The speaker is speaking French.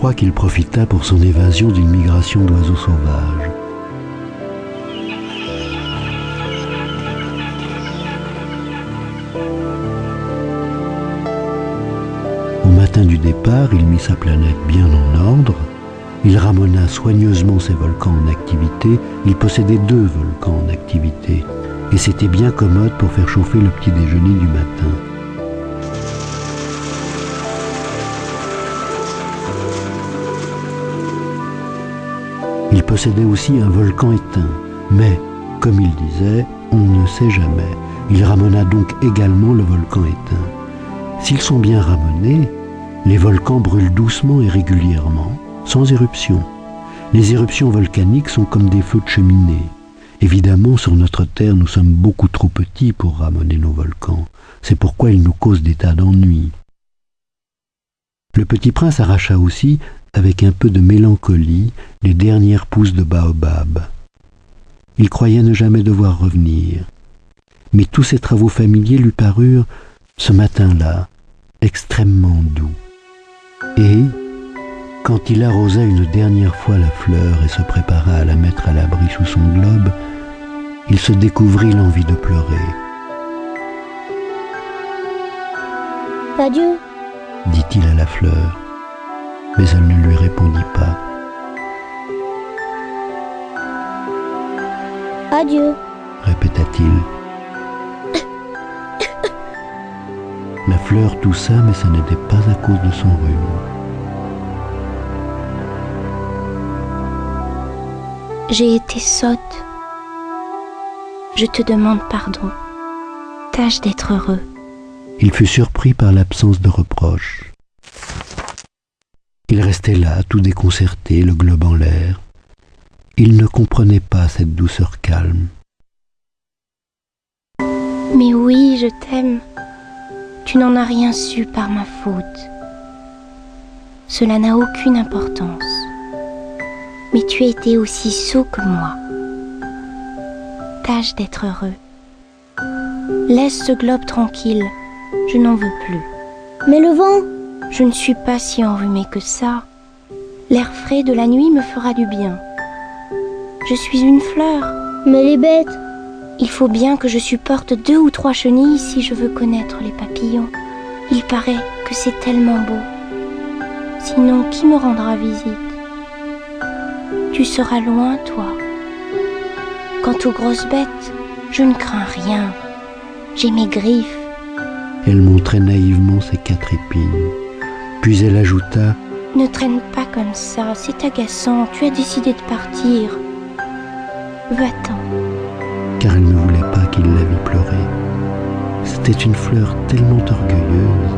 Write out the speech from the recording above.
crois qu'il profita pour son évasion d'une migration d'oiseaux sauvages. Au matin du départ, il mit sa planète bien en ordre. Il ramena soigneusement ses volcans en activité. Il possédait 2 volcans en activité. Et c'était bien commode pour faire chauffer le petit déjeuner du matin. Il possédait aussi un volcan éteint. Mais, comme il disait, on ne sait jamais. Il ramena donc également le volcan éteint. S'ils sont bien ramenés, les volcans brûlent doucement et régulièrement, sans éruption. Les éruptions volcaniques sont comme des feux de cheminée. Évidemment, sur notre Terre, nous sommes beaucoup trop petits pour ramener nos volcans. C'est pourquoi ils nous causent des tas d'ennuis. Le petit prince arracha aussi, avec un peu de mélancolie, les dernières pousses de baobab. Il croyait ne jamais devoir revenir. Mais tous ses travaux familiers lui parurent, ce matin-là, extrêmement doux. Et, quand il arrosa une dernière fois la fleur et se prépara à la mettre à l'abri sous son globe, il se découvrit l'envie de pleurer. « Adieu !» dit-il à la fleur, mais elle ne lui répondit pas. « Adieu !» répéta-t-il. La fleur toussa, mais ce n'était pas à cause de son rhume. J'ai été sotte. Je te demande pardon. Tâche d'être heureux. Il fut surpris par l'absence de reproche. Il restait là, tout déconcerté, le globe en l'air. Il ne comprenait pas cette douceur calme. Mais oui, je t'aime. Tu n'en as rien su par ma faute. Cela n'a aucune importance. Mais tu as été aussi sot que moi. Tâche d'être heureux. Laisse ce globe tranquille, je n'en veux plus. Mais le vent? Je ne suis pas si enrhumée que ça. L'air frais de la nuit me fera du bien. Je suis une fleur. Mais les bêtes? Il faut bien que je supporte 2 ou 3 chenilles si je veux connaître les papillons. Il paraît que c'est tellement beau. Sinon, qui me rendra visite? Tu seras loin, toi. Quant aux grosses bêtes, je ne crains rien. J'ai mes griffes. Elle montrait naïvement ses 4 épines. Puis elle ajouta: Ne traîne pas comme ça, c'est agaçant. Tu as décidé de partir. Va-t'en. Car elle ne voulait pas qu'il la vît pleurer. C'était une fleur tellement orgueilleuse.